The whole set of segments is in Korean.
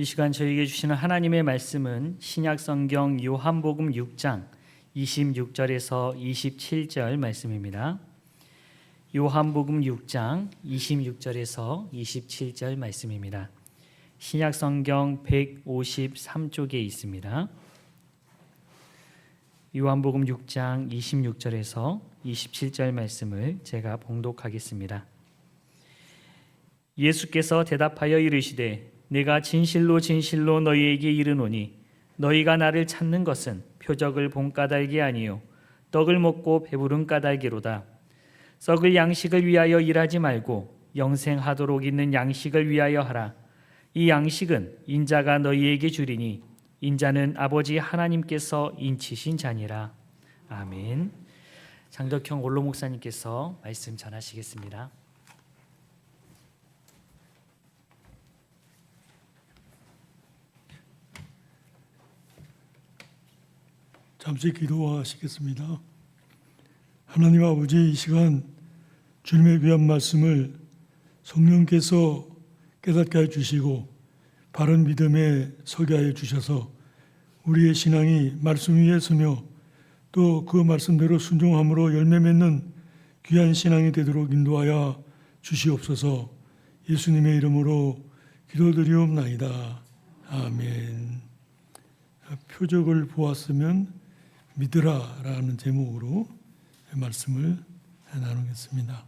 이 시간 저에게 주시는 하나님의 말씀은 신약성경 요한복음 6장 26절에서 27절 말씀입니다. 요한복음 6장 26절에서 27절 말씀입니다. 신약성경 153쪽에 있습니다. 요한복음 6장 26절에서 27절 말씀을 제가 봉독하겠습니다. 예수께서 대답하여 이르시되 내가 진실로 진실로 너희에게 이르노니 너희가 나를 찾는 것은 표적을 본 까닭이 아니요 떡을 먹고 배부른 까닭이로다. 썩을 양식을 위하여 일하지 말고 영생하도록 있는 양식을 위하여 하라. 이 양식은 인자가 너희에게 주리니 인자는 아버지 하나님께서 인치신 자니라. 아멘. 장덕형 원로 목사님께서 말씀 전하시겠습니다. 잠시 기도하시겠습니다. 하나님 아버지, 이 시간 주님의 귀한 말씀을 성령께서 깨닫게 해주시고 바른 믿음에 서게 하여 주셔서 우리의 신앙이 말씀 위에 서며 또 그 말씀대로 순종함으로 열매 맺는 귀한 신앙이 되도록 인도하여 주시옵소서. 예수님의 이름으로 기도드리옵나이다. 아멘. 표적을 보았으면 믿으라 라는 제목으로 말씀을 나누겠습니다.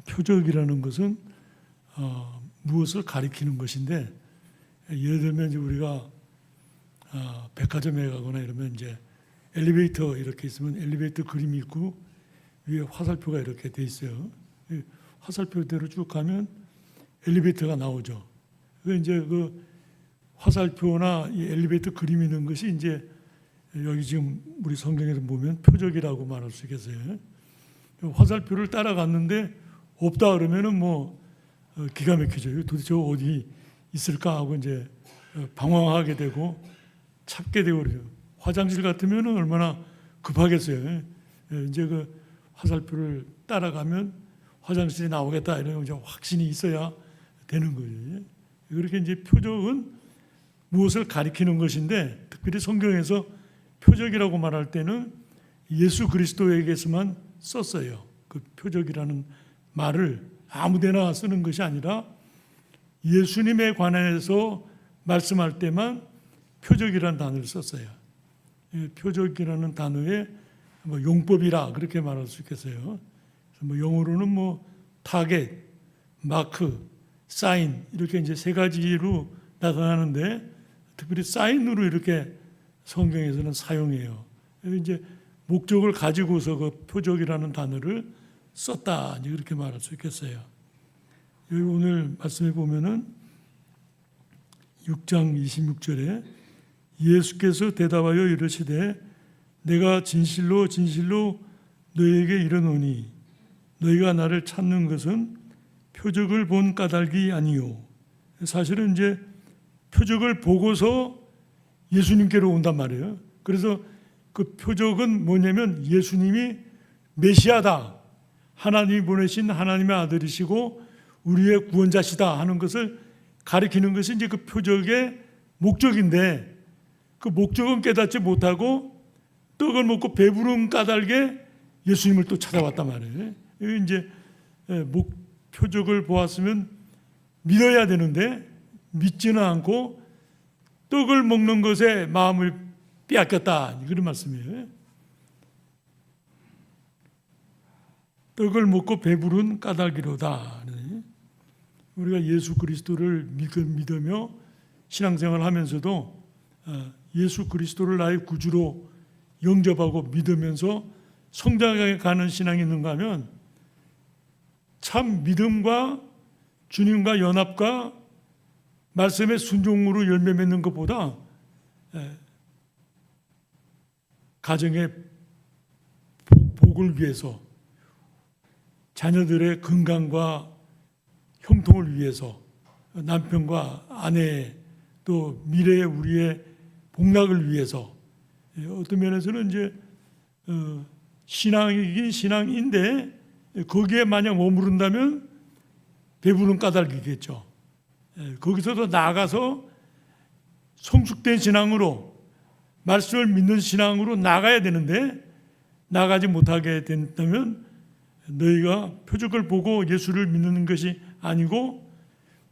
표적이라는 것은 무엇을 가리키는 것인데, 예를 들면 이제 우리가 백화점에 가거나 이러면 이제 엘리베이터 이렇게 있으면 엘리베이터 그림이 있고 위에 화살표가 이렇게 돼 있어요. 화살표대로 쭉 가면 엘리베이터가 나오죠. 이제 그 화살표나 이 엘리베이터 그림이 있는 것이 이제 여기 지금 우리 성경에서 보면 표적이라고 말할 수 있겠어요. 화살표를 따라갔는데 없다 그러면은 뭐 기가 막히죠. 도대체 어디 있을까 하고 이제 방황하게 되고 찾게 되고 그래요. 화장실 같으면은 얼마나 급하겠어요. 이제 그 화살표를 따라가면 화장실이 나오겠다 이런 이제 확신이 있어야 되는 거예요. 그렇게 이제 표적은 무엇을 가리키는 것인데, 특별히 성경에서 표적이라고 말할 때는 예수 그리스도에게서만 썼어요. 그 표적이라는 말을 아무데나 쓰는 것이 아니라 예수님에 관해서 말씀할 때만 표적이라는 단어를 썼어요. 표적이라는 단어에 뭐 용법이라 그렇게 말할 수 있겠어요. 뭐 영어로는 뭐 타겟, 마크, 사인 이렇게 이제 세 가지로 나타나는데, 특별히 사인으로 이렇게 성경에서는 사용해요. 이제 목적을 가지고서 그 표적이라는 단어를 썼다, 이제 그렇게 말할 수 있겠어요. 여기 오늘 말씀해 보면은 6장 26절에 예수께서 대답하여 이르시되 내가 진실로 진실로 너희에게 이르노니 너희가 나를 찾는 것은 표적을 본 까닭이 아니요. 사실은 이제 표적을 보고서 예수님께로 온단 말이에요. 그래서 그 표적은 뭐냐면 예수님이 메시아다, 하나님이 보내신 하나님의 아들이시고 우리의 구원자시다 하는 것을 가리키는 것이 이제 그 표적의 목적인데, 그 목적은 깨닫지 못하고 떡을 먹고 배부른 까닭에 예수님을 또 찾아왔단 말이에요. 이제 표적을 보았으면 믿어야 되는데 믿지는 않고 떡을 먹는 것에 마음을 빼앗겼다, 그런 말씀이에요. 떡을 먹고 배부른 까닭이로다. 우리가 예수 그리스도를 믿으며 신앙생활을 하면서도 예수 그리스도를 나의 구주로 영접하고 믿으면서 성장해 가는 신앙이 있는가 하면 참 믿음과 주님과 연합과 말씀의 순종으로 열매 맺는 것보다 가정의 복을 위해서, 자녀들의 건강과 형통을 위해서, 남편과 아내의 또 미래의 우리의 복락을 위해서, 어떤 면에서는 이제 신앙이긴 신앙인데 거기에 만약 머무른다면 배부른 까닭이겠죠. 거기서도 나아가서 성숙된 신앙으로 말씀을 믿는 신앙으로 나가야 되는데 나가지 못하게 된다면 너희가 표적을 보고 예수를 믿는 것이 아니고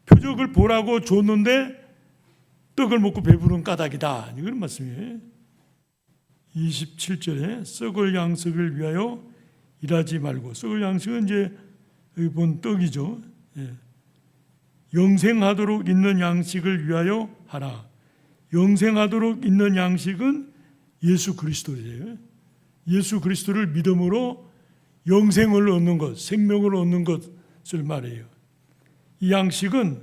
표적을 보라고 줬는데 떡을 먹고 배부른 까닭이다. 이런 말씀이에요. 27절에 썩을 양식을 위하여 일하지 말고, 썩을 양식은 이제 여기 본 떡이죠. 예. 영생하도록 있는 양식을 위하여 하라. 영생하도록 있는 양식은 예수 그리스도예요. 예수 그리스도를 믿음으로 영생을 얻는 것, 생명을 얻는 것을 말해요. 이 양식은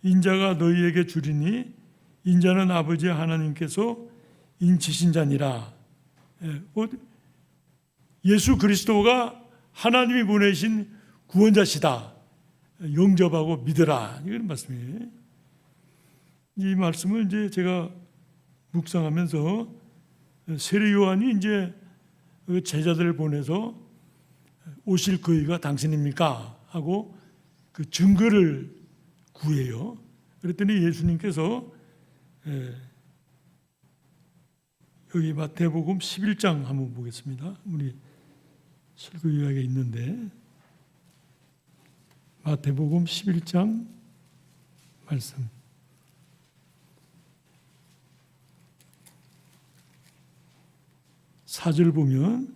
인자가 너희에게 주리니 인자는 아버지 하나님께서 인치신 자니라. 예수 그리스도가 하나님이 보내신 구원자시다. 영접하고 믿으라. 이런 말씀이에요. 이 말씀을 이제 제가 묵상하면서 세례 요한이 이제 제자들을 보내서 오실 그이가 당신입니까? 하고 그 증거를 구해요. 그랬더니 예수님께서 여기 마태복음 11장 한번 보겠습니다. 우리 설교 요약에 있는데 마태복음 11장 말씀 4절 보면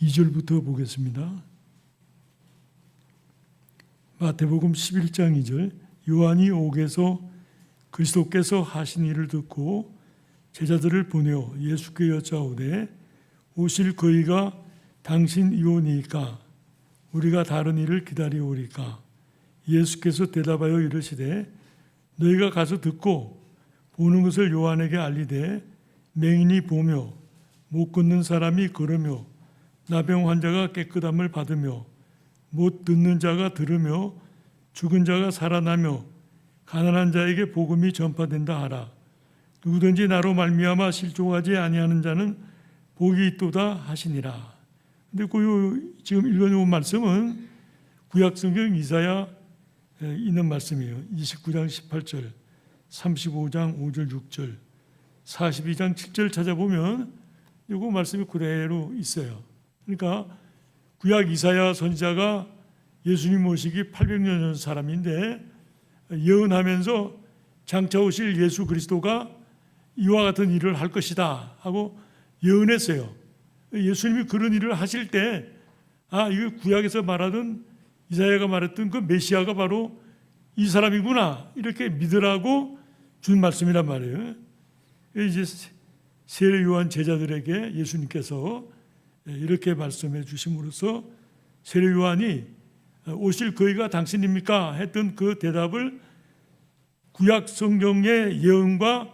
2절부터 보겠습니다. 마태복음 11장 2절 요한이 옥에서 그리스도께서 하신 일을 듣고 제자들을 보내어 예수께 여짜오되 오실 그이가 당신이오니이까 우리가 다른 일을 기다리오리까. 예수께서 대답하여 이르시되 너희가 가서 듣고 보는 것을 요한에게 알리되 맹인이 보며 못 걷는 사람이 걸으며 나병 환자가 깨끗함을 받으며 못 듣는 자가 들으며 죽은 자가 살아나며 가난한 자에게 복음이 전파된다 하라. 누구든지 나로 말미암아 실족하지 아니하는 자는 복이 있도다 하시니라. 근데 지금 읽어놓은 말씀은 구약성경 이사야 있는 말씀이에요. 29장 18절, 35장 5절 6절, 42장 7절 찾아보면 이거 말씀이 그대로 있어요. 그러니까 구약 이사야 선지자가 예수님 오시기 800년 전 사람인데 예언하면서 장차 오실 예수 그리스도가 이와 같은 일을 할 것이다 하고 예언했어요. 예수님이 그런 일을 하실 때 이거 구약에서 말하던 이사야가 말했던 그 메시아가 바로 이 사람이구나 이렇게 믿으라고 준 말씀이란 말이에요. 이제 세례 요한 제자들에게 예수님께서 이렇게 말씀해 주심으로써 세례 요한이 오실 그이가 당신입니까? 했던 그 대답을 구약 성경의 예언과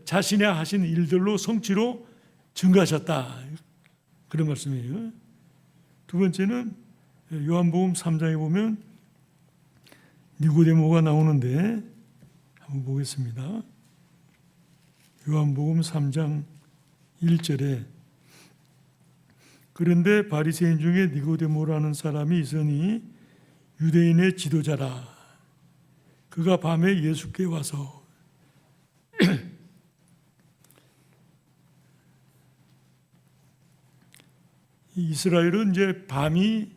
자신의 하신 일들로 성취로 증거하셨다. 그런 말씀이에요. 두 번째는 요한복음 3장에 보면 니고데모가 나오는데 한번 보겠습니다. 요한복음 3장 1절에 그런데 바리새인 중에 니고데모라는 사람이 있으니 유대인의 지도자라. 그가 밤에 예수께 와서 이스라엘은 이제 밤이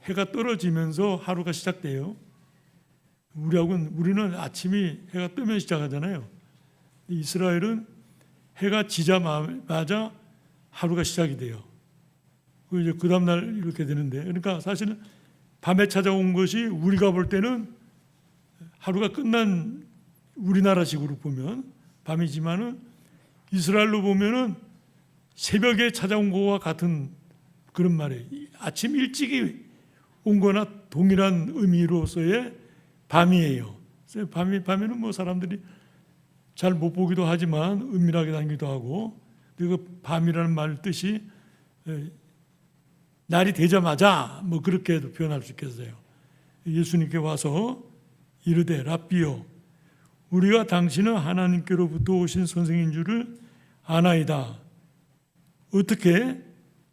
해가 떨어지면서 하루가 시작돼요. 우리는 아침이 해가 뜨면 시작하잖아요. 이스라엘은 해가 지자마자 하루가 시작이 돼요. 이제 그 다음날 이렇게 되는데, 그러니까 사실은 밤에 찾아온 것이 우리가 볼 때는 하루가 끝난 우리나라식으로 보면 밤이지만은 이스라엘로 보면은 새벽에 찾아온 것과 같은 그런 말이에요. 아침 일찍이 온 거나 동일한 의미로서의 밤이에요. 밤에는 뭐 사람들이 잘 못 보기도 하지만 은밀하게 다니기도 하고, 그리고 밤이라는 말 뜻이 날이 되자마자 뭐 그렇게도 표현할 수 있겠어요. 예수님께 와서 이르되 랍비요 우리가 당신은 하나님께로부터 오신 선생인 줄을 아나이다. 어떻게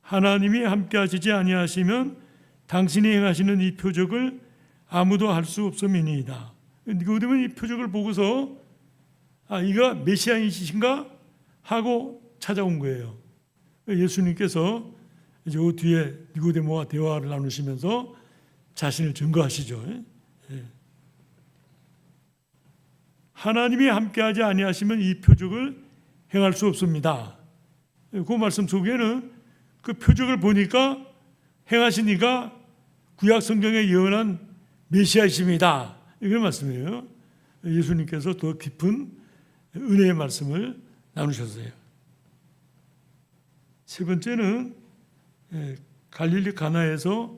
하나님이 함께 하시지 아니하시면 당신이 행하시는 이 표적을 아무도 할 수 없음이니이다. 니고데모는 이 표적을 보고서 이가 메시아이신가 하고 찾아온 거예요. 예수님께서 이제 그 뒤에 니고데모와 대화를 나누시면서 자신을 증거하시죠. 하나님이 함께하지 아니하시면 이 표적을 행할 수 없습니다. 그 말씀 속에는 그 표적을 보니까 행하시니까 구약 성경에 예언한 메시아이십니다. 이런 말씀이에요. 예수님께서 더 깊은 은혜의 말씀을 나누셨어요. 세 번째는 갈릴리 가나에서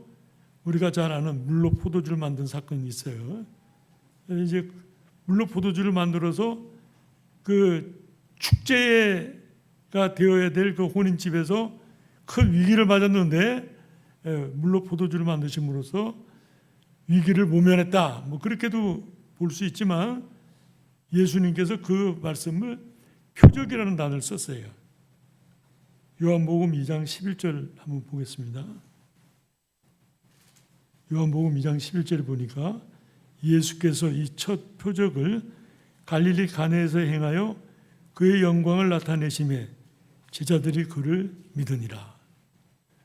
우리가 잘 아는 물로 포도주를 만든 사건이 있어요. 이제 물로 포도주를 만들어서 그 축제가 되어야 될 그 혼인집에서 큰 위기를 맞았는데 물로 포도주를 만드심으로써 위기를 모면했다. 뭐 그렇게도 볼 수 있지만 예수님께서 그 말씀을 표적이라는 단어를 썼어요. 요한복음 2장 11절 한번 보겠습니다. 요한복음 2장 11절을 보니까 예수께서 이 첫 표적을 갈릴리 가나에서 행하여 그의 영광을 나타내심에 제자들이 그를 믿으니라.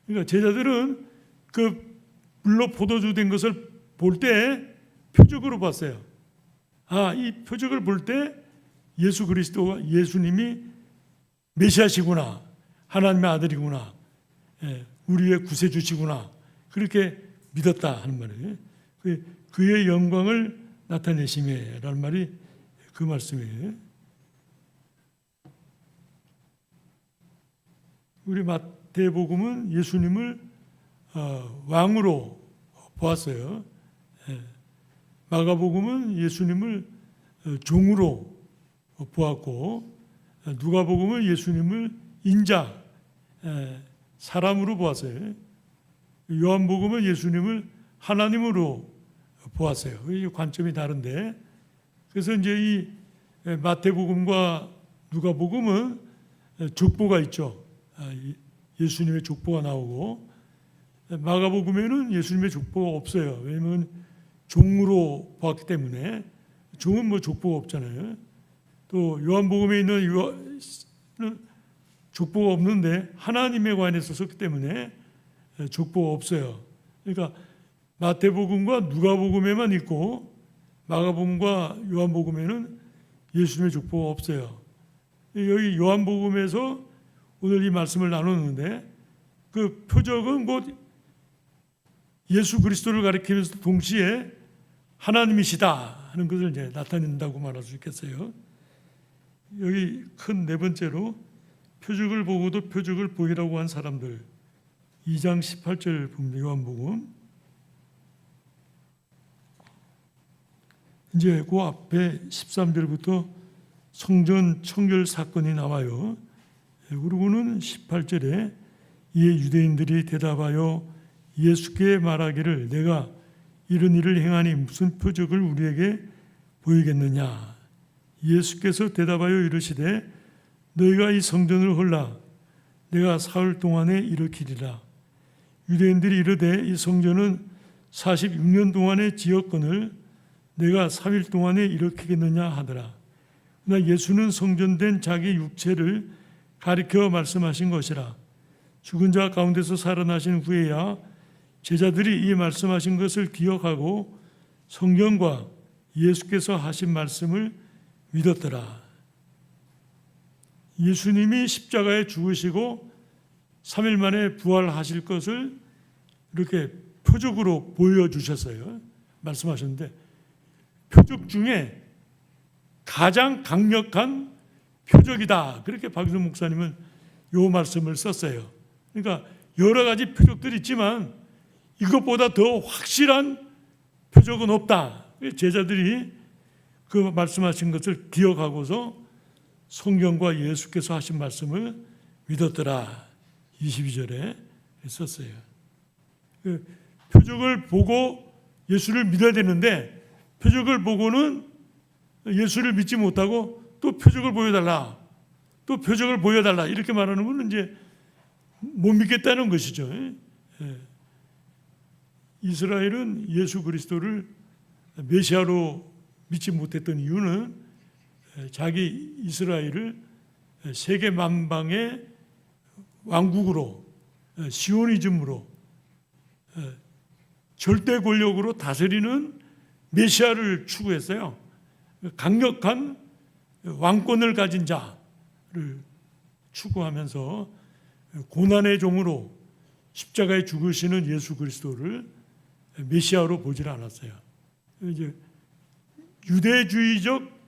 그러니까 제자들은 그 물로 포도주 된 것을 볼 때 표적으로 봤어요. 이 표적을 볼 때 예수 그리스도가 예수님이 메시아시구나, 하나님의 아들이구나, 우리의 구세주시구나, 그렇게 믿었다 하는 말이에요. 그의 영광을 나타내심에라는 말이 그 말씀이에요. 우리 마태복음은 예수님을 왕으로 보았어요. 마가복음은 예수님을 종으로 보았고, 누가복음은 예수님을 인자, 사람으로 보았어요. 요한복음은 예수님을 하나님으로 보았어요. 이 관점이 다른데, 그래서 이제 이 마태복음과 누가복음은 족보가 있죠. 예수님의 족보가 나오고, 마가복음에는 예수님의 족보가 없어요. 왜냐하면 종으로 보았기 때문에. 종은 뭐 족보가 없잖아요. 또 요한복음에 있는 족보가 없는데 하나님에 관해서 썼기 때문에 족보가 없어요. 그러니까 마태복음과 누가복음에만 있고 마가복음과 요한복음에는 예수님의 족보가 없어요. 여기 요한복음에서 오늘 이 말씀을 나누는데 그 표적은 곧 예수 그리스도를 가리키면서 동시에 하나님이시다 하는 것을 이제 나타낸다고 말할 수 있겠어요. 여기 큰 네 번째로 표적을 보고도 표적을 보이라고 한 사람들 2장 18절 봅니다. 요한복음. 이제 그 앞에 13절부터 성전 청결 사건이 나와요. 그리고는 18절에 이에 유대인들이 대답하여 예수께 말하기를 내가 이런 일을 행하니 무슨 표적을 우리에게 보이겠느냐. 예수께서 대답하여 이르시되 너희가 이 성전을 헐라 내가 사흘 동안에 일으키리라. 유대인들이 이르되 이 성전은 46년 동안에 지었거늘 내가 3일 동안에 일으키겠느냐 하더라. 그러나 예수는 성전된 자기 육체를 가리켜 말씀하신 것이라. 죽은 자 가운데서 살아나신 후에야 제자들이 이 말씀하신 것을 기억하고 성경과 예수께서 하신 말씀을 믿었더라. 예수님이 십자가에 죽으시고 3일 만에 부활하실 것을 이렇게 표적으로 보여주셨어요. 말씀하셨는데 표적 중에 가장 강력한 표적이다. 그렇게 박유선 목사님은 이 말씀을 썼어요. 그러니까 여러 가지 표적들이 있지만 이것보다 더 확실한 표적은 없다. 제자들이 그 말씀하신 것을 기억하고서 성경과 예수께서 하신 말씀을 믿었더라. 22절에 썼어요. 표적을 보고 예수를 믿어야 되는데 표적을 보고는 예수를 믿지 못하고 또 표적을 보여달라. 또 표적을 보여달라. 이렇게 말하는 것은 이제 못 믿겠다는 것이죠. 이스라엘은 예수 그리스도를 메시아로 믿지 못했던 이유는 자기 이스라엘을 세계 만방의 왕국으로, 시오니즘으로, 절대 권력으로 다스리는 메시아를 추구했어요. 강력한 왕권을 가진 자를 추구하면서 고난의 종으로 십자가에 죽으시는 예수 그리스도를 메시아로 보질 않았어요. 이제 유대주의적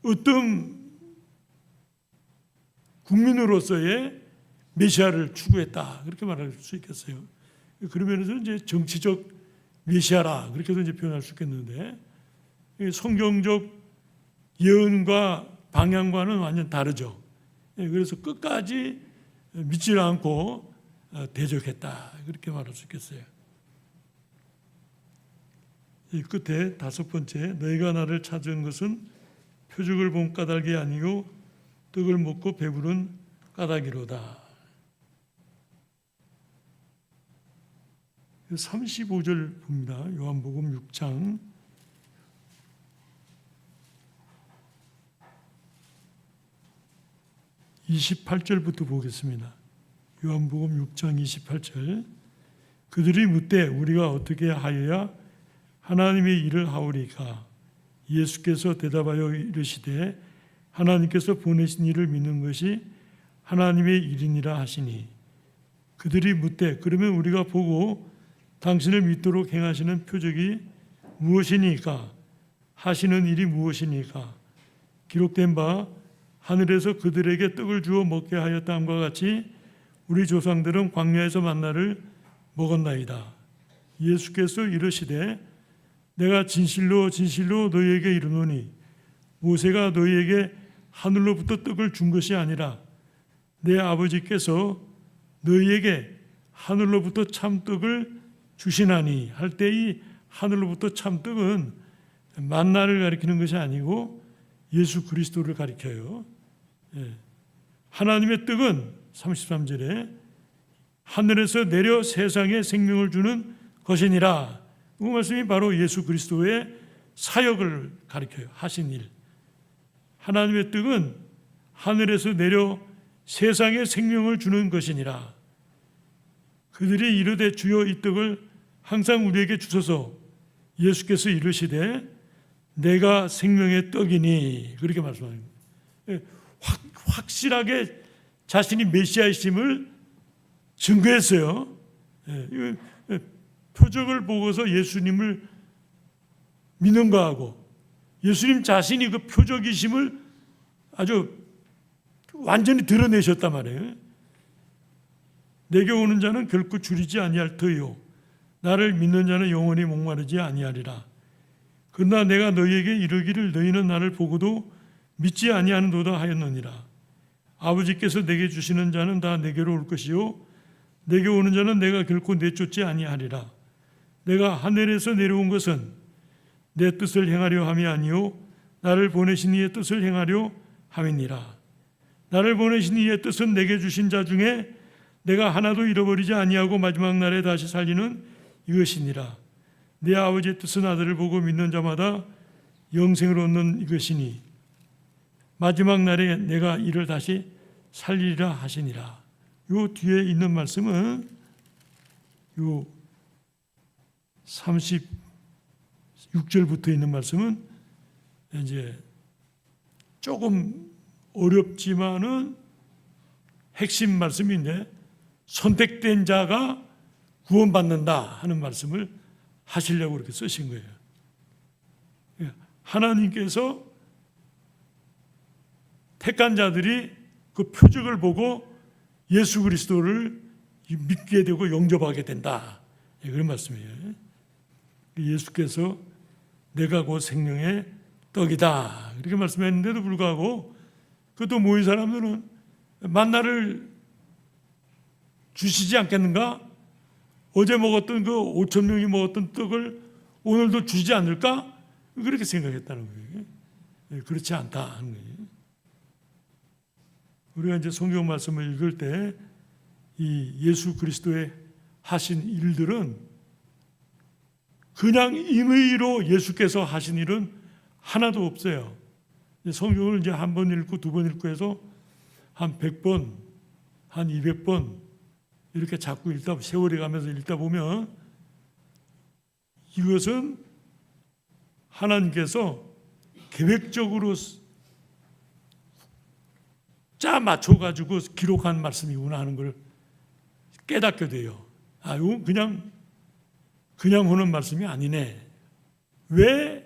어떤 국민으로서의 메시아를 추구했다, 그렇게 말할 수 있겠어요. 그런 면에서 이제 정치적 메시아라, 그렇게도 이제 표현할 수 있겠는데, 성경적 예언과 방향과는 완전 다르죠. 그래서 끝까지 믿지 않고 대적했다, 그렇게 말할 수 있겠어요. 이 끝에 다섯 번째, 너희가 나를 찾은 것은 표적을 본 까닭이 아니요 떡을 먹고 배부른 까닭이로다. 35절 봅니다. 요한복음 6장 28절부터 보겠습니다. 요한복음 6장 28절. 그들이 묻되 우리가 어떻게 하여야 하나님의 일을 하오리까? 예수께서 대답하여 이르시되 하나님께서 보내신 이를 믿는 것이 하나님의 일이니라 하시니, 그들이 묻되 그러면 우리가 보고 당신을 믿도록 행하시는 표적이 무엇이니까? 하시는 일이 무엇이니까? 기록된 바 하늘에서 그들에게 떡을 주어 먹게 하였다함과 같이 우리 조상들은 광야에서 만나를 먹었나이다. 예수께서 이르시되 내가 진실로 진실로 너희에게 이르노니 모세가 너희에게 하늘로부터 떡을 준 것이 아니라 내 아버지께서 너희에게 하늘로부터 참떡을 주시나니 할 때 이 하늘로부터 참떡은 만나를 가리키는 것이 아니고 예수 그리스도를 가리켜요. 하나님의 떡은 33절에 하늘에서 내려 세상에 생명을 주는 것이니라. 그 말씀이 바로 예수 그리스도의 사역을 가리켜요. 하신 일. 하나님의 떡은 하늘에서 내려 세상에 생명을 주는 것이니라. 그들이 이르되 주여 이 떡을 항상 우리에게 주소서. 예수께서 이르시되 내가 생명의 떡이니, 그렇게 말씀합니다. 확실하게 자신이 메시아이심을 증거했어요. 표적을 보고서 예수님을 믿는 거하고 예수님 자신이 그 표적이심을 아주 완전히 드러내셨단 말이에요. 내게 오는 자는 결코 줄이지 아니할 터요 나를 믿는 자는 영원히 목마르지 아니하리라. 그러나 내가 너희에게 이르기를 너희는 나를 보고도 믿지 아니하는도다 하였느니라. 아버지께서 내게 주시는 자는 다 내게로 올 것이요 내게 오는 자는 내가 결코 내쫓지 아니하리라. 내가 하늘에서 내려온 것은 내 뜻을 행하려 함이 아니요 나를 보내신 이의 뜻을 행하려 함이니라. 나를 보내신 이의 뜻은 내게 주신 자 중에 내가 하나도 잃어버리지 아니하고 마지막 날에 다시 살리는 이것이니라. 내 아버지의 뜻은 아들을 보고 믿는 자마다 영생을 얻는 이것이니 마지막 날에 내가 이를 다시 살리리라 하시니라. 요 뒤에 있는 말씀은 요 36절부터 있는 말씀은 이제 조금 어렵지만은 핵심 말씀인데 선택된 자가 구원받는다 하는 말씀을 하시려고 그렇게 쓰신 거예요. 하나님께서 택한 자들이 그 표적을 보고 예수 그리스도를 믿게 되고 영접하게 된다. 그런 말씀이에요. 예수께서 내가 곧 생명의 떡이다 이렇게 말씀했는데도 불구하고 그것도 모인 사람들은 만나를 주시지 않겠는가? 어제 먹었던 그 5천 명이 먹었던 떡을 오늘도 주지 않을까? 그렇게 생각했다는 거예요. 그렇지 않다 하는 거예요. 우리가 이제 성경 말씀을 읽을 때 이 예수 그리스도의 하신 일들은 그냥 임의로 예수께서 하신 일은 하나도 없어요. 성경을 이제 한 번 읽고 두 번 읽고 해서 한 100번, 한 200번 이렇게 자꾸 읽다 세월이 가면서 읽다 보면 이것은 하나님께서 계획적으로 짜 맞춰가지고 기록한 말씀이구나 하는 걸 깨닫게 돼요. 아, 이건 그냥 오는 말씀이 아니네. 왜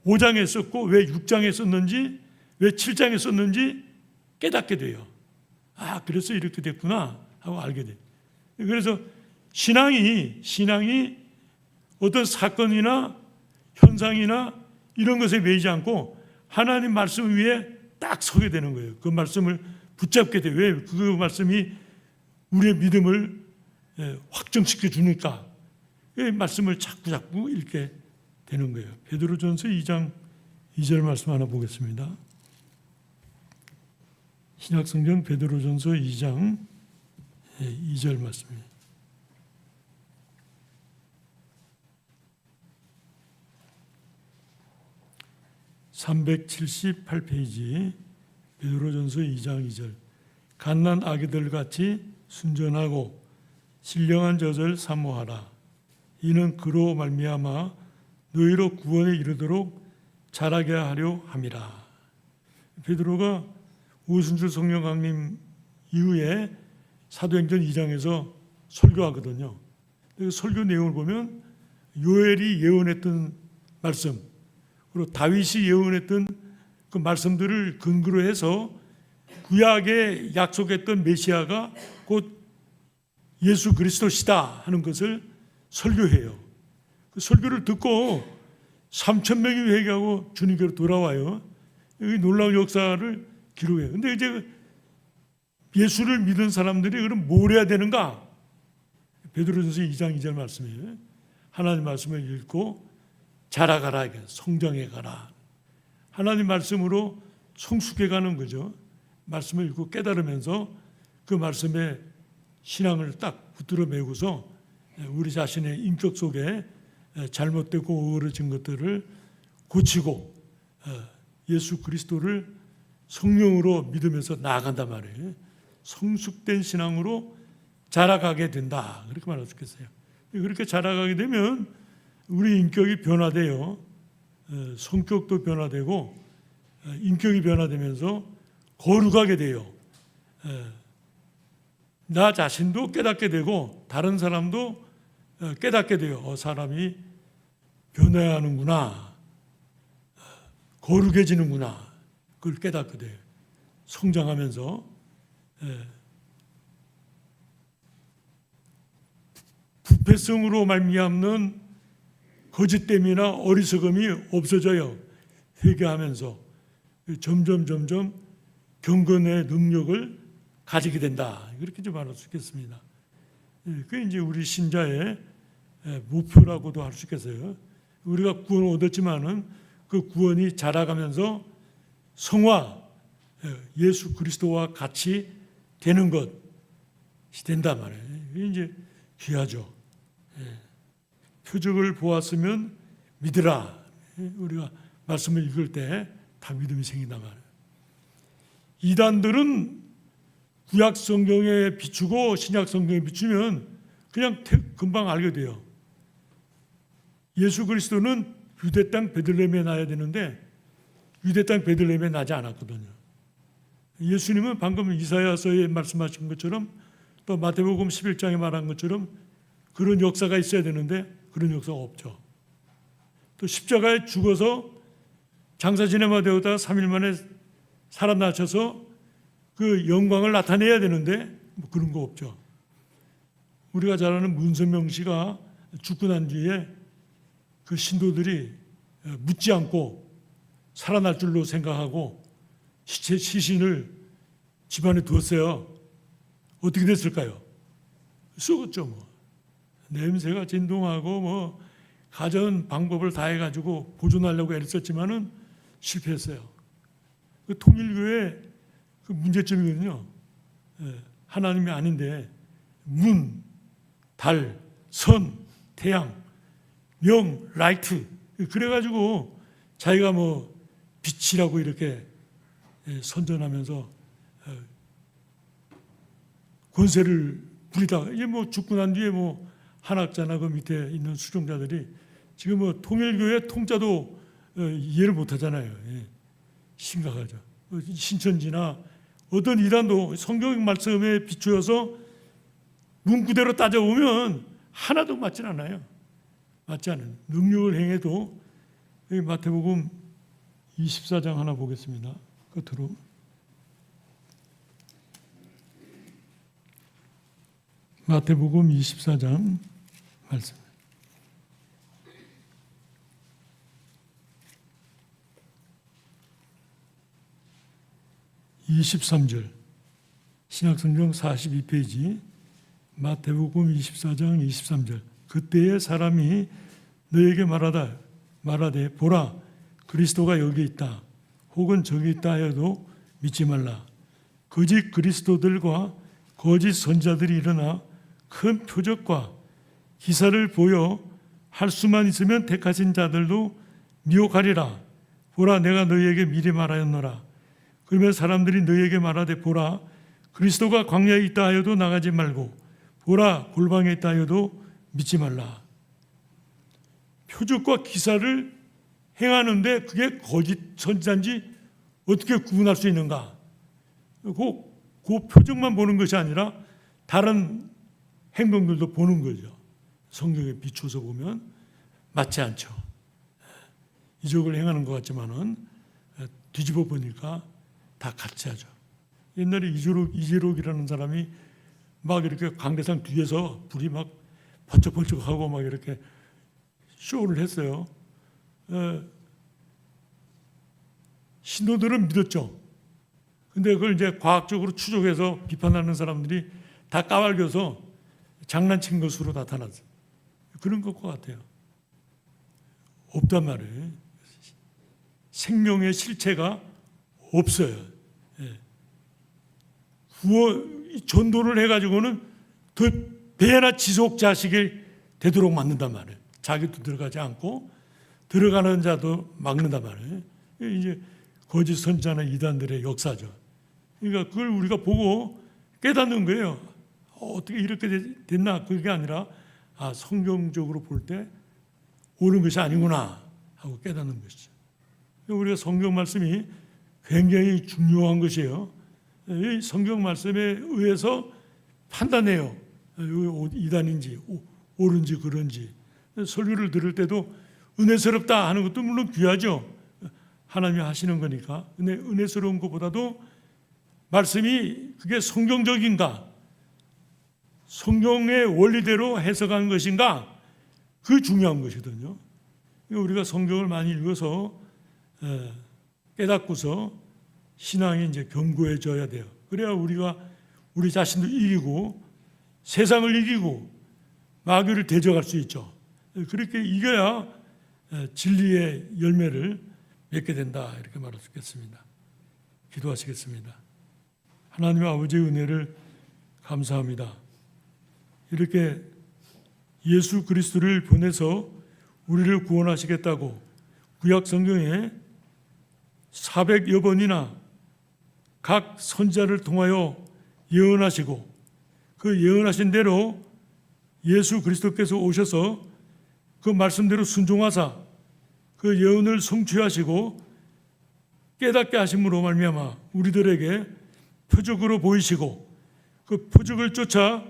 5장에 썼고 왜 6장에 썼는지 왜 7장에 썼는지 깨닫게 돼요. 아, 그래서 이렇게 됐구나 하고 알게 돼요. 그래서 신앙이 어떤 사건이나 현상이나 이런 것에 매이지 않고 하나님 말씀 위에 딱 서게 되는 거예요. 그 말씀을 붙잡게 돼요. 왜? 그 말씀이 우리의 믿음을 확정시켜 주니까 이 말씀을 자꾸 읽게 되는 거예요. 베드로전서 2장 2절 말씀 하나 보겠습니다. 신약성경 베드로전서 2장 2절 말씀입니다. (378페이지) 베드로전서 2장 2절. 갓난 아기들 같이 순전하고 신령한 젖을 사모하라. 이는 그로 말미암아 너희로 구원에 이르도록 자라게 하려 함이라. 베드로가 오순절 성령 강림 이후에 사도행전 2장에서 설교하거든요. 그 설교 내용을 보면 요엘이 예언했던 말씀, 그리고 다윗이 예언했던 그 말씀들을 근거로 해서 구약에 약속했던 메시아가 곧 예수 그리스도시다 하는 것을 설교해요. 그 설교를 듣고 3,000명이 회개하고 주님께로 돌아와요. 여기 놀라운 역사를 기록해요. 근데 이제 예수를 믿은 사람들이 그럼 뭘 해야 되는가? 베드로전서 2장 2절 말씀이에요. 하나님 말씀을 읽고 자라가라, 성장해 가라. 하나님 말씀으로 성숙해 가는 거죠. 말씀을 읽고 깨달으면서 그 말씀에 신앙을 딱 붙들어 매고서 우리 자신의 인격 속에 잘못되고 어그러진 것들을 고치고 예수 그리스도를 성령으로 믿으면서 나아간단 말이에요. 성숙된 신앙으로 자라가게 된다. 그렇게 말할 수 있겠어요. 그렇게 자라가게 되면 우리 인격이 변화돼요. 성격도 변화되고 인격이 변화되면서 거룩하게 돼요. 나 자신도 깨닫게 되고 다른 사람도 깨닫게 돼요. 사람이 변해야 하는구나. 거룩해지는구나. 그걸 깨닫게 돼요. 성장하면서 부패성으로 말미암는 거짓됨이나 어리석음이 없어져요. 회개하면서 점점 경건의 능력을 가지게 된다. 이렇게 좀 말할 수 있겠습니다. 그게 이제 우리 신자의 목표라고도 할 수 있겠어요. 우리가 구원을 얻었지만은 그 구원이 자라가면서 성화, 예수 그리스도와 같이 되는 것이 된단 말이에요. 이게 이제 귀하죠. 표적을 보았으면 믿으라. 우리가 말씀을 읽을 때 다 믿음이 생긴단 말이에요. 이단들은 구약 성경에 비추고 신약 성경에 비추면 그냥 금방 알게 돼요. 예수 그리스도는 유대 땅 베들레헴에 나야 되는데 유대 땅 베들레헴에 나지 않았거든요. 예수님은 방금 이사야서에 말씀하신 것처럼 또 마태복음 11장에 말한 것처럼 그런 역사가 있어야 되는데 그런 역사가 없죠. 또 십자가에 죽어서 장사 지내마 되었다가 3일 만에 살아나셔서 그 영광을 나타내야 되는데 뭐 그런 거 없죠. 우리가 잘 아는 문선명 씨가 죽고 난 뒤에 그 신도들이 묻지 않고 살아날 줄로 생각하고 시신을 집안에 두었어요. 어떻게 됐을까요? 썩었죠. 뭐 냄새가 진동하고 뭐 가전 방법을 다 해가지고 보존하려고 애썼지만은 실패했어요. 그 통일교의 그 문제점이거든요. 하나님이 아닌데 문, 달, 선, 태양 명, 라이트 그래가지고 자기가 뭐 빛이라고 이렇게 선전하면서 권세를 부리다가 이제 뭐 죽고 난 뒤에 뭐 한학자나 그 밑에 있는 수종자들이 지금 뭐 통일교회 통자도 이해를 못하잖아요. 심각하죠. 신천지나 어떤 이단도 성경 말씀에 비추어서 문구대로 따져보면 하나도 맞지 않아요. 맞지 않은 능력을 행해도 여기 마태복음 24장 하나 보겠습니다. 끝으로 마태복음 24장 말씀 23절 신약성경 42페이지 마태복음 24장 23절 그때의 사람이 너에게 말하되 보라 그리스도가 여기 있다 혹은 저기 있다 하여도 믿지 말라. 거짓 그리스도들과 거짓 선자들이 일어나 큰 표적과 기사를 보여 할 수만 있으면 택하신 자들도 미혹하리라. 보라 내가 너희에게 미리 말하였노라. 그러면 사람들이 너희에게 말하되 보라 그리스도가 광야에 있다 하여도 나가지 말고 보라 골방에 있다 하여도 믿지 말라. 표적과 기사를 행하는데 그게 거짓 선지자인지 어떻게 구분할 수 있는가? 그 표적만 보는 것이 아니라 다른 행동들도 보는 거죠. 성경에 비춰서 보면 맞지 않죠. 이적을 행하는 것 같지만은 뒤집어 보니까 다 같이 하죠. 옛날에 이재록이라는 사람이 막 이렇게 강대상 뒤에서 불이 막 번쩍번쩍하고 막 이렇게 쇼를 했어요. 신도들은 믿었죠. 근데 그걸 이제 과학적으로 추적해서 비판하는 사람들이 다 까발겨서 장난친 것으로 나타났어요. 그런 것과 같아요. 없단 말이에요. 생명의 실체가 없어요. 전도를 해가지고는 더 배나 지속 자식이 되도록 만든단 말이에요. 자기도 들어가지 않고 들어가는 자도 막는단 말이에요. 이제 거짓 선지자나 이단들의 역사죠. 그러니까 그걸 우리가 보고 깨닫는 거예요. 어떻게 이렇게 됐나 그게 아니라 성경적으로 볼 때 옳은 것이 아니구나 하고 깨닫는 것이죠. 우리가 성경 말씀이 굉장히 중요한 것이에요. 이 성경 말씀에 의해서 판단해요. 이단인지 옳은지 그런지. 설교를 들을 때도 은혜스럽다 하는 것도 물론 귀하죠. 하나님이 하시는 거니까. 근데 은혜스러운 것보다도 말씀이 그게 성경적인가, 성경의 원리대로 해석한 것인가, 그 중요한 것이거든요. 우리가 성경을 많이 읽어서 깨닫고서 신앙이 이제 견고해져야 돼요. 그래야 우리가 우리 자신도 이기고 세상을 이기고 마귀를 대적할 수 있죠. 그렇게 이겨야 진리의 열매를 맺게 된다 이렇게 말할 수 있겠습니다. 기도하시겠습니다. 하나님 아버지의 은혜를 감사합니다. 이렇게 예수 그리스도를 보내서 우리를 구원하시겠다고 구약 성경에 400여 번이나 각 선지자를 통하여 예언하시고 그 예언하신 대로 예수 그리스도께서 오셔서 그 말씀대로 순종하사 그 예언을 성취하시고 깨닫게 하심으로 말미암아 우리들에게 표적으로 보이시고 그 표적을 쫓아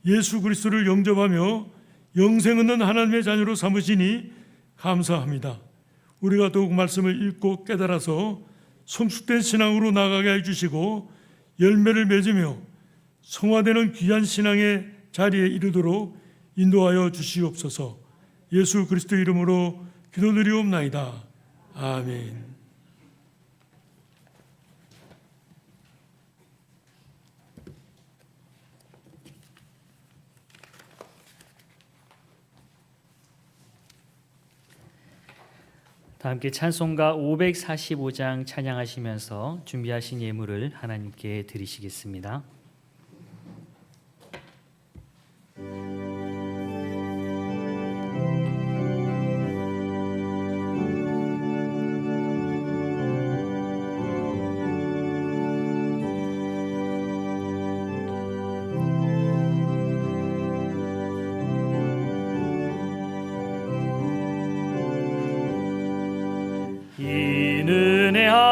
예수 그리스도를 영접하며 영생 얻는 하나님의 자녀로 삼으시니 감사합니다. 우리가 더욱 말씀을 읽고 깨달아서 성숙된 신앙으로 나아가게 해주시고 열매를 맺으며 성화되는 귀한 신앙의 자리에 이르도록 인도하여 주시옵소서. 예수 그리스도 이름으로 기도드리옵나이다. 아멘. 다 함께 찬송가 545장 찬양하시면서 준비하신 예물을 하나님께 드리시겠습니다.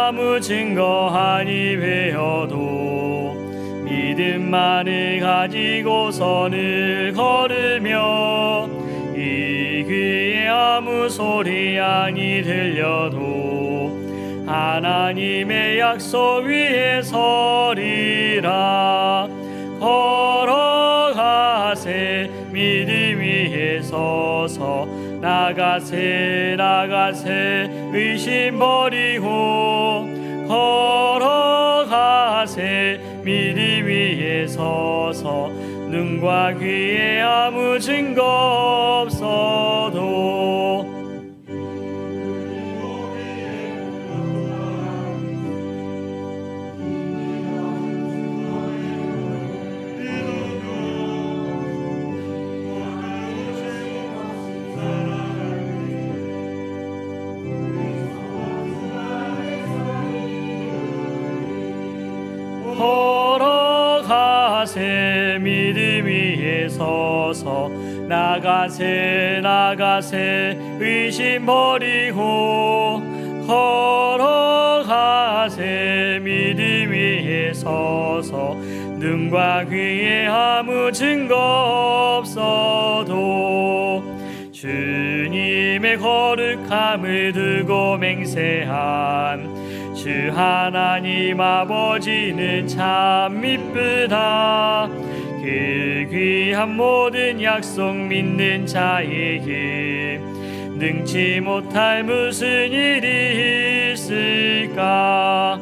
아무 증거하니 되어도 믿음만을 가지고 선을 걸으며 이 귀에 아무 소리 아니 들려도 하나님의 약속 위에 서리라. 걸어가세 믿음 위에 서서 나가세 의심 버리고 걸어가세 믿음 위에 서서 눈과 귀에 아무 증거 없어도 걸어가세 믿음 위에 서서 나가세 의심 버리고 걸어가세 믿음 위에 서서 눈과 귀에 아무 증거 없어도 주님의 거룩함을 두고 맹세한 주 하나님 아버지는 참 미쁘다. 그 귀한 모든 약속 믿는 자에게 능치 못할 무슨 일이 있을까.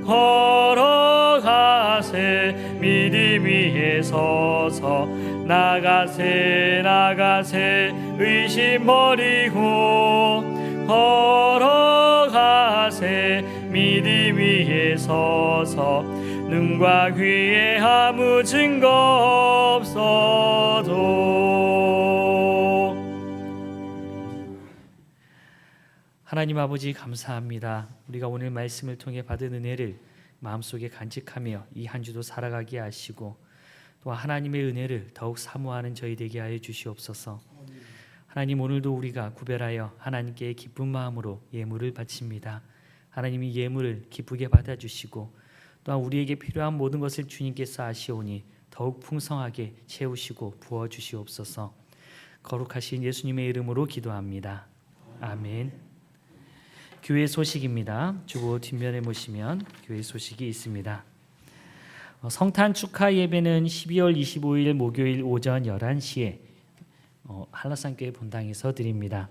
걸어가세 믿음 위에 서서 나가세 의심 버리고 걸어가세 믿음 위에 서서 눈과 귀에 아무 증거 없어도. 하나님 아버지 감사합니다. 우리가 오늘 말씀을 통해 받은 은혜를 마음속에 간직하며 이 한 주도 살아가게 하시고 또 하나님의 은혜를 더욱 사모하는 저희 되게 하여 주시옵소서. 하나님 오늘도 우리가 구별하여 하나님께 기쁜 마음으로 예물을 바칩니다. 하나님이 예물을 기쁘게 받아주시고 또한 우리에게 필요한 모든 것을 주님께서 아시오니 더욱 풍성하게 채우시고 부어주시옵소서. 거룩하신 예수님의 이름으로 기도합니다. 아멘. 교회 소식입니다. 주보 뒷면에 보시면 교회 소식이 있습니다. 성탄 축하 예배는 12월 25일 목요일 오전 11시에 한라산교회 본당에서 드립니다.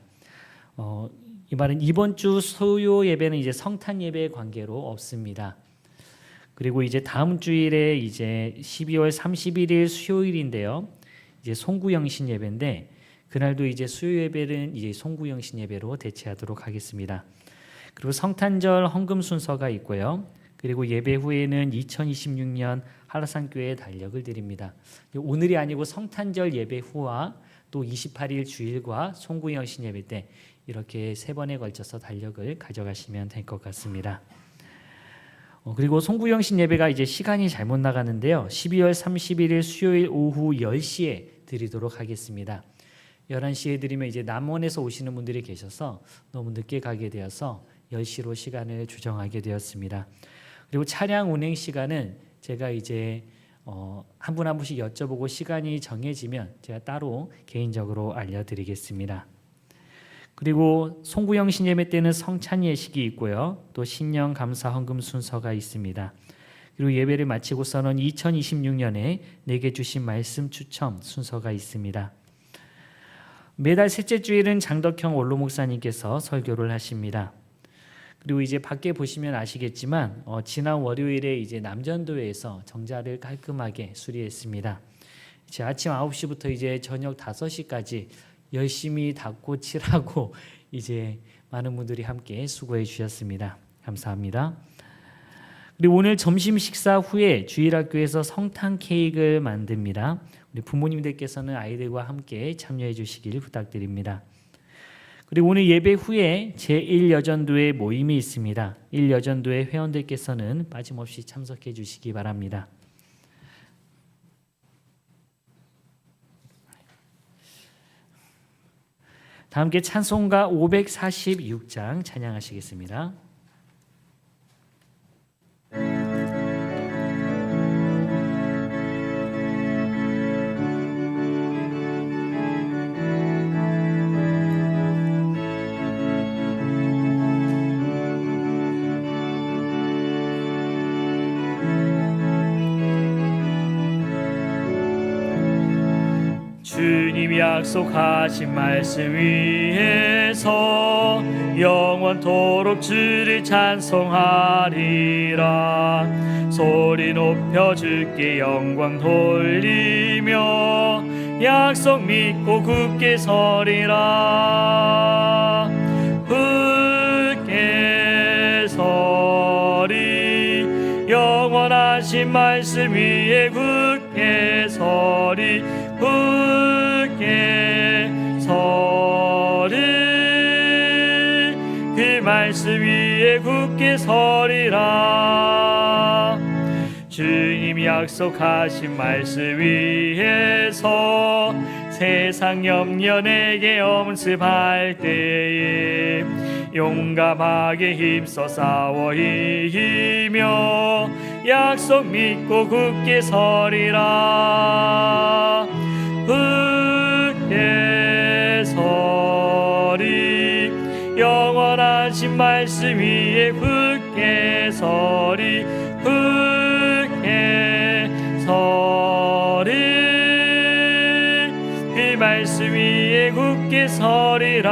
이 말은 이번 주 수요 예배는 이제 성탄 예배 관계로 없습니다. 그리고 이제 다음 주일에 이제 12월 31일 수요일인데요. 이제 송구영신 예배인데 그날도 이제 수요 예배는 이제 송구영신 예배로 대체하도록 하겠습니다. 그리고 성탄절 헌금 순서가 있고요. 그리고 예배 후에는 2026년 한라산교회 달력을 드립니다. 오늘이 아니고 성탄절 예배 후와 또 28일 주일과 송구영신 예배 때 이렇게 세 번에 걸쳐서 달력을 가져가시면 될 것 같습니다. 그리고 송구영신 예배가 이제 시간이 잘못 나가는데요. 12월 31일 수요일 오후 10시에 드리도록 하겠습니다. 11시에 드리면 이제 남원에서 오시는 분들이 계셔서 너무 늦게 가게 되어서 10시로 시간을 조정하게 되었습니다. 그리고 차량 운행 시간은 제가 이제 한 분 한 분씩 여쭤보고 시간이 정해지면 제가 따로 개인적으로 알려드리겠습니다. 그리고 송구영신 예배 때는 성찬 예식이 있고요. 또 신년 감사 헌금 순서가 있습니다. 그리고 예배를 마치고서는 2026년에 내게 주신 말씀 추첨 순서가 있습니다. 매달 셋째 주일은 장덕형 원로 목사님께서 설교를 하십니다. 그리고 이제 밖에 보시면 아시겠지만 지난 월요일에 이제 남전도에서 정자를 깔끔하게 수리했습니다. 이제 아침 9시부터 이제 저녁 5시까지 열심히 닦고 칠하고 이제 많은 분들이 함께 수고해 주셨습니다. 감사합니다. 그리고 오늘 점심 식사 후에 주일학교에서 성탄 케이크를 만듭니다. 우리 부모님들께서는 아이들과 함께 참여해 주시길 부탁드립니다. 그리고 오늘 예배 후에 제1여전도회 모임이 있습니다. 1여전도회 회원들께서는 빠짐없이 참석해 주시기 바랍니다. 다 함께 찬송가 546장 찬양하시겠습니다. 주님 약속하신 말씀 위에서 영원토록 주를 찬송하리라. 소리 높여 주께 영광 돌리며 약속 믿고 굳게 서리라. 굳게 서리 영원하신 말씀 위에 굳게 서리. 굳게 서리 그 말씀 위에 굳게 서리라. 주님 약속하신 말씀 위에서 세상 염려 내게 엄습할 때에 용감하게 힘써 싸워 이기며 약속 믿고 굳게 서리라. 굳게 서리 영원하신 말씀 위에 굳게 서리. 굳게 서리 그 말씀 위에 굳게 서리라.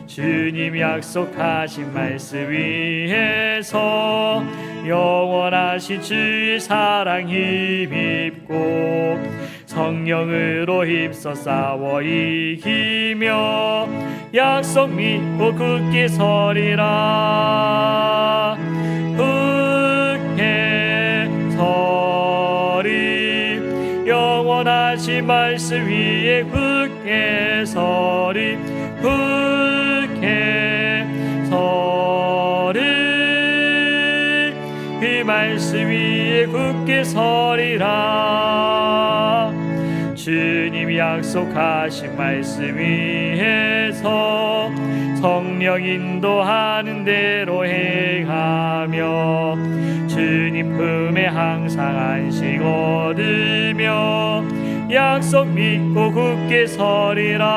주님 약속하신 말씀 위에서 영원하신 주의 사랑 힘입고 성령으로 힘써 싸워 이기며 약속 믿고 굳게 서리라. 굳게 서리 영원하신 말씀 위에 굳게 서리. 굳게 서리 그 말씀 위에 굳게 서리라. 주님 약속하신 말씀 위에서 성령 인도하는 대로 행하며 주님 품에 항상 안식 얻으며 약속 믿고 굳게 서리라.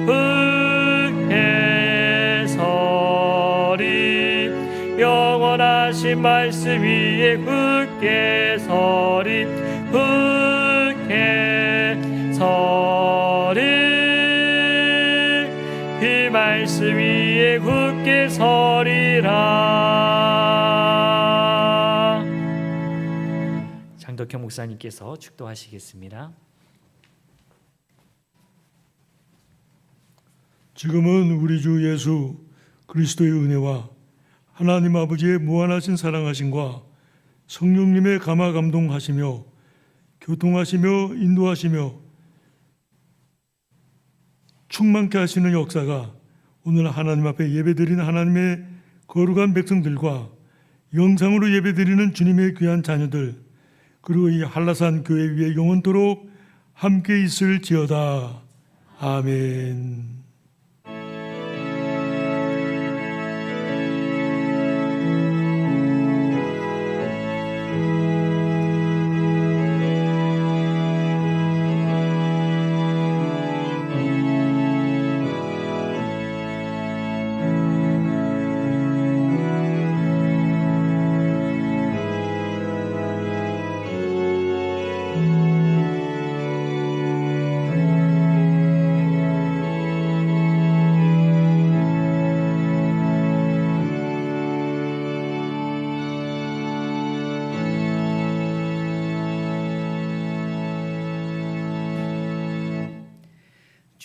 굳게 서리 영원하신 말씀 위에 굳게 서리. 굳게 서리 그 말씀 위에 굳게 서리라. 장덕현 목사님께서 축도하시겠습니다. 지금은 우리 주 예수 그리스도의 은혜와 하나님 아버지의 무한하신 사랑하심과 성령님의 감화 감동하시며 교통하시며 인도하시며 충만케 하시는 역사가 오늘 하나님 앞에 예배드리는 하나님의 거룩한 백성들과 영상으로 예배드리는 주님의 귀한 자녀들 그리고 이 한라산 교회 위에 영원토록 함께 있을지어다. 아멘.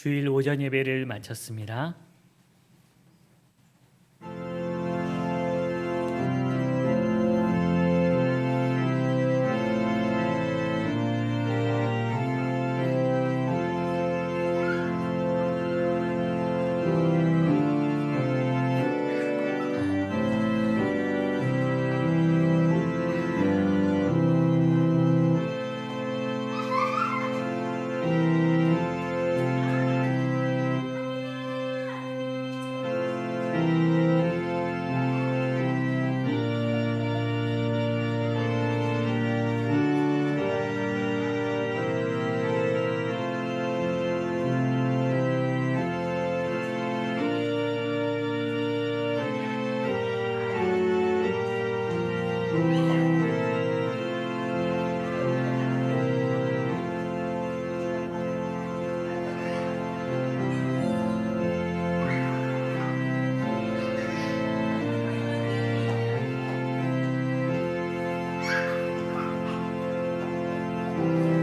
주일 오전 예배를 마쳤습니다. 예.